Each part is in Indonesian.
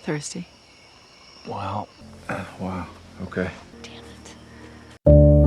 thirsty. Wow. Wow. Okay. Damn it.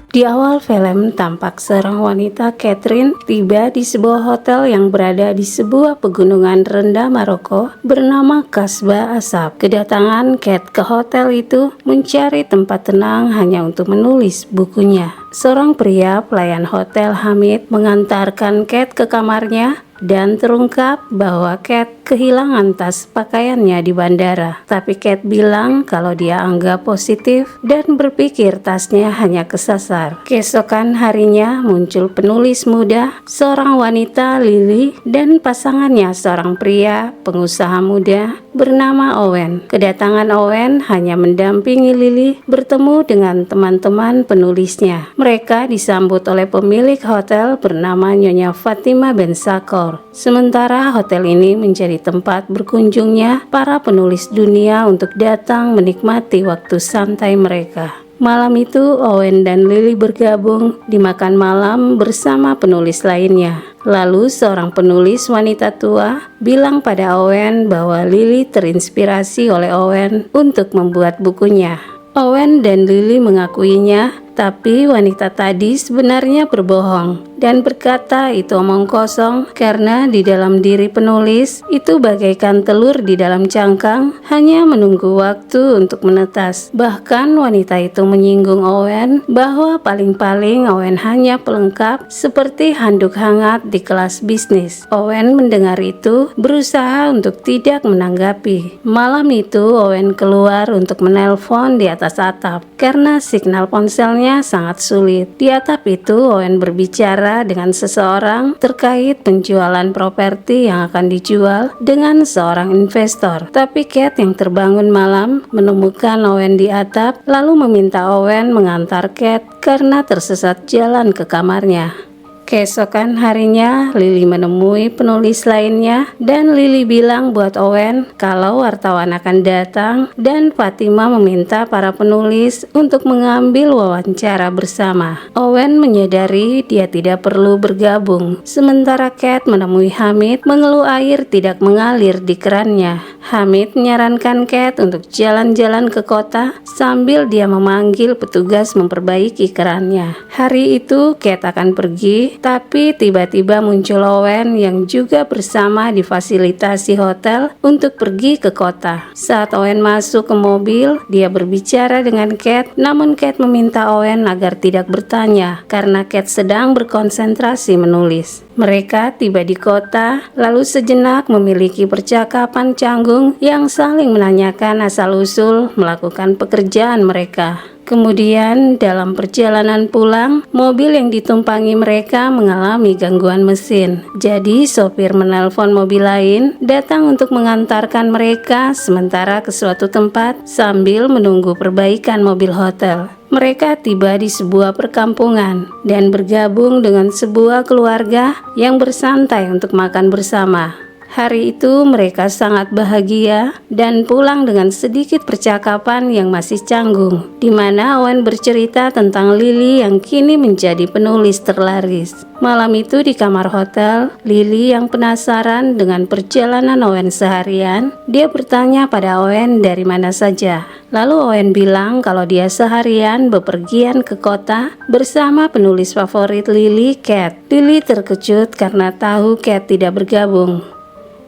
Di awal film, tampak seorang wanita, Catherine, tiba di sebuah hotel yang berada di sebuah pegunungan rendah Maroko bernama Kasbah Asab. Kedatangan Kate ke hotel itu mencari tempat tenang hanya untuk menulis bukunya. Seorang pria pelayan hotel, Hamid, mengantarkan Kate ke kamarnya dan terungkap bahwa Kate kehilangan tas pakaiannya di bandara. Tapi Kate bilang kalau dia anggap positif dan berpikir tasnya hanya kesasar. Keesokan harinya muncul penulis muda, seorang wanita, Lily, dan pasangannya seorang pria, pengusaha muda bernama Owen. Kedatangan Owen hanya mendampingi Lily bertemu dengan teman-teman penulisnya. Mereka disambut oleh pemilik hotel bernama Nyonya Fatima Ben Sakor. Sementara hotel ini menjadi tempat berkunjungnya para penulis dunia untuk datang menikmati waktu santai mereka. Malam itu Owen dan Lily bergabung di makan malam bersama penulis lainnya. Lalu seorang penulis wanita tua bilang pada Owen bahwa Lily terinspirasi oleh Owen untuk membuat bukunya. Owen dan Lily mengakuinya, tapi wanita tadi sebenarnya berbohong dan berkata itu omong kosong karena di dalam diri penulis itu bagaikan telur di dalam cangkang, hanya menunggu waktu untuk menetas. Bahkan wanita itu menyinggung Owen bahwa paling-paling Owen hanya pelengkap seperti handuk hangat di kelas bisnis. Owen mendengar itu berusaha untuk tidak menanggapi. Malam itu Owen keluar untuk menelpon di atas atap karena signal ponselnya sangat sulit. Di atap itu Owen berbicara dengan seseorang terkait penjualan properti yang akan dijual dengan seorang investor. Tapi Kate yang terbangun malam menemukan Owen di atap lalu meminta Owen mengantar Kate karena tersesat jalan ke kamarnya. Keesokan harinya, Lily menemui penulis lainnya dan Lily bilang buat Owen kalau wartawan akan datang dan Fatima meminta para penulis untuk mengambil wawancara bersama. Owen menyadari dia tidak perlu bergabung. Sementara Kate menemui Hamid mengeluh air tidak mengalir di kerannya. Hamid menyarankan Kate untuk jalan-jalan ke kota sambil dia memanggil petugas memperbaiki kerannya. Hari itu Kate akan pergi, tapi tiba-tiba muncul Owen yang juga bersama difasilitasi hotel untuk pergi ke kota. Saat Owen masuk ke mobil, dia berbicara dengan Kate, namun Kate meminta Owen agar tidak bertanya karena Kate sedang berkonsentrasi menulis. Mereka tiba di kota, lalu sejenak memiliki percakapan canggung yang saling menanyakan asal-usul melakukan pekerjaan mereka. Kemudian dalam perjalanan pulang, mobil yang ditumpangi mereka mengalami gangguan mesin. Jadi sopir menelpon mobil lain datang untuk mengantarkan mereka sementara ke suatu tempat sambil menunggu perbaikan mobil hotel. Mereka tiba di sebuah perkampungan dan bergabung dengan sebuah keluarga yang bersantai untuk makan bersama. Hari itu mereka sangat bahagia dan pulang dengan sedikit percakapan yang masih canggung, di mana Owen bercerita tentang Lily yang kini menjadi penulis terlaris. Malam itu di kamar hotel, Lily yang penasaran dengan perjalanan Owen seharian, dia bertanya pada Owen dari mana saja. Lalu Owen bilang kalau dia seharian bepergian ke kota bersama penulis favorit Lily, Kate. Lily terkejut karena tahu Kate tidak bergabung.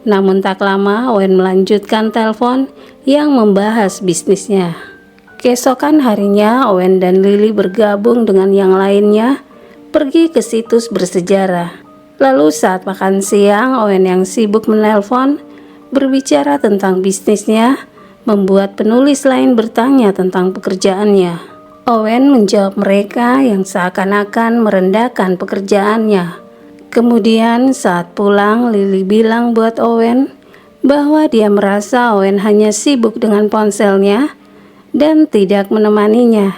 Namun tak lama Owen melanjutkan telepon yang membahas bisnisnya. Keesokan harinya Owen dan Lily bergabung dengan yang lainnya pergi ke situs bersejarah. Lalu saat makan siang, Owen yang sibuk menelpon berbicara tentang bisnisnya membuat penulis lain bertanya tentang pekerjaannya. Owen menjawab mereka yang seakan-akan merendahkan pekerjaannya. Kemudian saat pulang, Lily bilang buat Owen bahwa dia merasa Owen hanya sibuk dengan ponselnya dan tidak menemaninya.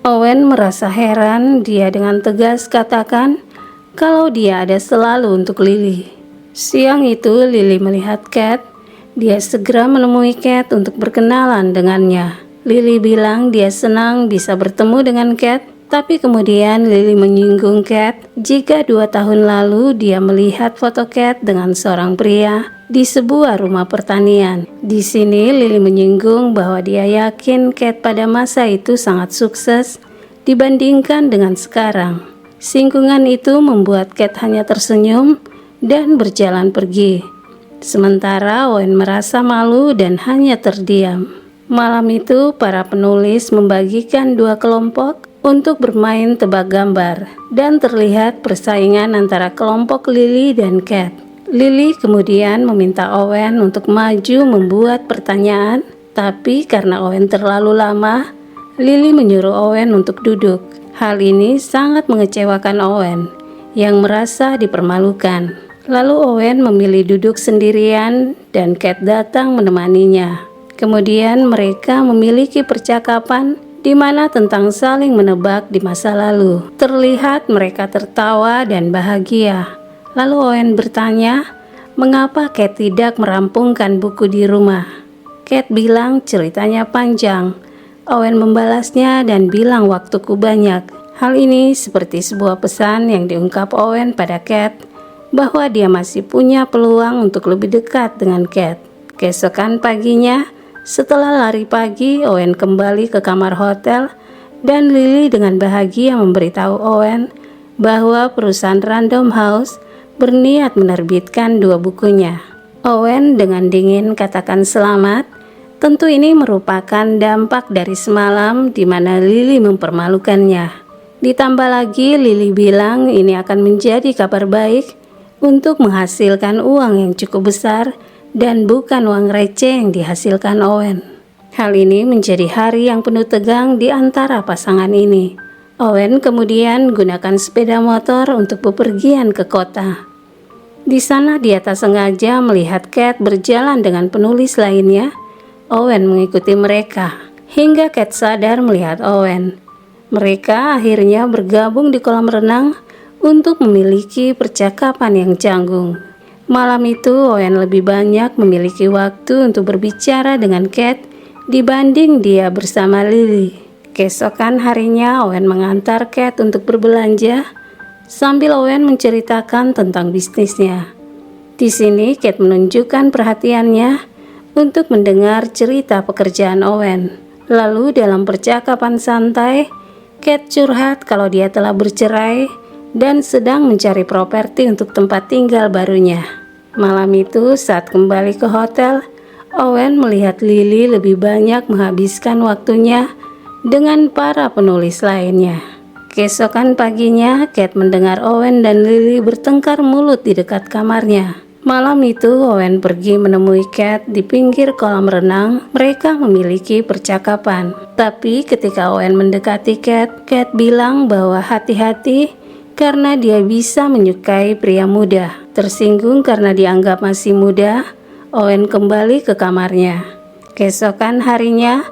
Owen merasa heran, dia dengan tegas katakan kalau dia ada selalu untuk Lily. Siang itu Lily melihat Kate, dia segera menemui Kate untuk berkenalan dengannya. Lily bilang dia senang bisa bertemu dengan Kate Tapi kemudian Lily menyinggung Kate jika 2 tahun lalu dia melihat foto Kate dengan seorang pria di sebuah rumah pertanian. Di sini Lily menyinggung bahwa dia yakin Kate pada masa itu sangat sukses dibandingkan dengan sekarang. Singgungan itu membuat Kate hanya tersenyum dan berjalan pergi. Sementara Owen merasa malu dan hanya terdiam. Malam itu para penulis membagikan 2 kelompok untuk bermain tebak gambar, dan terlihat persaingan antara kelompok Lily dan Kate. Lily kemudian meminta Owen untuk maju membuat pertanyaan, tapi karena Owen terlalu lama, Lily menyuruh Owen untuk duduk. Hal ini sangat mengecewakan Owen, yang merasa dipermalukan. Lalu Owen memilih duduk sendirian dan Kate datang menemaninya. Kemudian mereka memiliki percakapan di mana tentang saling menebak di masa lalu. Terlihat mereka tertawa dan bahagia. Lalu Owen bertanya, mengapa Kate tidak merampungkan buku di rumah? Kate bilang ceritanya panjang. Owen membalasnya dan bilang waktuku banyak. Hal ini seperti sebuah pesan yang diungkap Owen pada Kate, bahwa dia masih punya peluang untuk lebih dekat dengan Kate. Keesokan paginya, setelah lari pagi, Owen kembali ke kamar hotel dan Lily dengan bahagia memberitahu Owen bahwa perusahaan Random House berniat menerbitkan 2 bukunya. Owen dengan dingin katakan selamat. Tentu ini merupakan dampak dari semalam di mana Lily mempermalukannya. Ditambah lagi Lily bilang ini akan menjadi kabar baik untuk menghasilkan uang yang cukup besar dan bukan uang receh yang dihasilkan Owen. Hal ini menjadi hari yang penuh tegang di antara pasangan ini. Owen kemudian gunakan sepeda motor untuk bepergian ke kota. Di sana dia tak sengaja melihat Kate berjalan dengan penulis lainnya. Owen mengikuti mereka hingga Kate sadar melihat Owen. Mereka akhirnya bergabung di kolam renang untuk memiliki percakapan yang canggung. Malam itu Owen lebih banyak memiliki waktu untuk berbicara dengan Kate dibanding dia bersama Lily. Keesokan harinya Owen mengantar Kate untuk berbelanja sambil Owen menceritakan tentang bisnisnya. Di sini Kate menunjukkan perhatiannya untuk mendengar cerita pekerjaan Owen. Lalu dalam percakapan santai, Kate curhat kalau dia telah bercerai dan sedang mencari properti untuk tempat tinggal barunya. Malam itu saat kembali ke hotel, Owen melihat Lily lebih banyak menghabiskan waktunya dengan para penulis lainnya. Keesokan paginya, Kate mendengar Owen dan Lily bertengkar mulut di dekat kamarnya. Malam itu Owen pergi menemui Kate di pinggir kolam renang. Mereka memiliki percakapan. Tapi ketika Owen mendekati Kate, Kate bilang bahwa hati-hati karena dia bisa menyukai pria muda. Tersinggung karena dianggap masih muda, Owen kembali ke kamarnya. Keesokan harinya,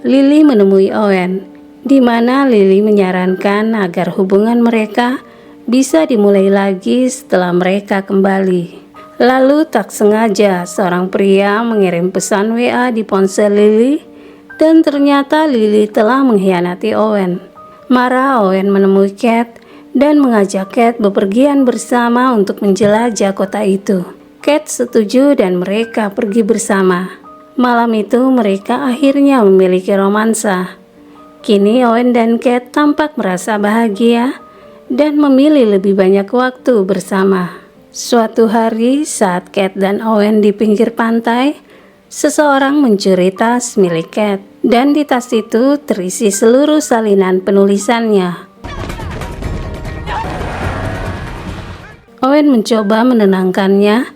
Lily menemui Owen, di mana Lily menyarankan agar hubungan mereka bisa dimulai lagi setelah mereka kembali. Lalu tak sengaja seorang pria mengirim pesan WA di ponsel Lily dan ternyata Lily telah mengkhianati Owen. Marah, Owen menemui Kate dan mengajak Kate bepergian bersama untuk menjelajah kota itu. Kate setuju dan mereka pergi bersama. Malam itu mereka akhirnya memiliki romansa. Kini Owen dan Kate tampak merasa bahagia dan memilih lebih banyak waktu bersama. Suatu hari saat Kate dan Owen di pinggir pantai, seseorang mencuri tas milik Kate dan di tas itu terisi seluruh salinan penulisannya. Owen mencoba menenangkannya,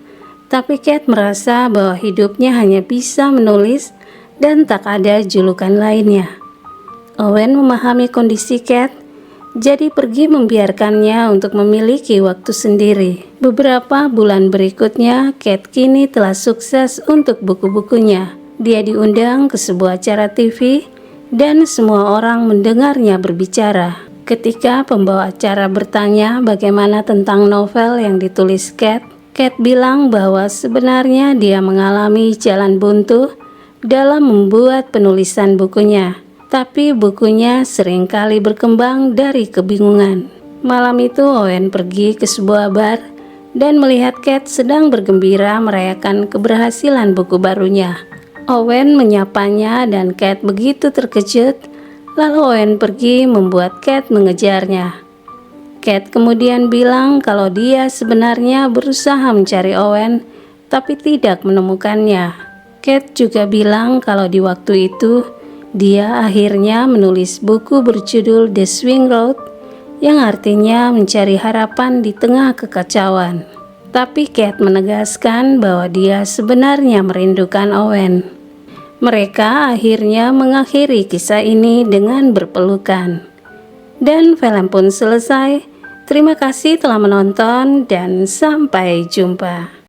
tapi Kate merasa bahwa hidupnya hanya bisa menulis dan tak ada julukan lainnya. Owen memahami kondisi Kate, jadi pergi membiarkannya untuk memiliki waktu sendiri. Beberapa bulan berikutnya, Kate kini telah sukses untuk buku-bukunya. Dia diundang ke sebuah acara TV dan semua orang mendengarnya berbicara. Ketika pembawa acara bertanya bagaimana tentang novel yang ditulis Kate, Kate bilang bahwa sebenarnya dia mengalami jalan buntu dalam membuat penulisan bukunya. tapi bukunya seringkali berkembang dari kebingungan. Malam itu Owen pergi ke sebuah bar dan melihat Kate sedang bergembira merayakan keberhasilan buku barunya. Owen menyapanya dan Kate begitu terkejut, lalu Owen pergi membuat Kate mengejarnya. Kate kemudian bilang kalau dia sebenarnya berusaha mencari Owen, tapi tidak menemukannya. Kate juga bilang kalau di waktu itu, dia akhirnya menulis buku berjudul The Swing Road, yang artinya mencari harapan di tengah kekacauan. Tapi Kate menegaskan bahwa dia sebenarnya merindukan Owen. Mereka akhirnya mengakhiri kisah ini dengan berpelukan. Dan film pun selesai. Terima kasih telah menonton dan sampai jumpa.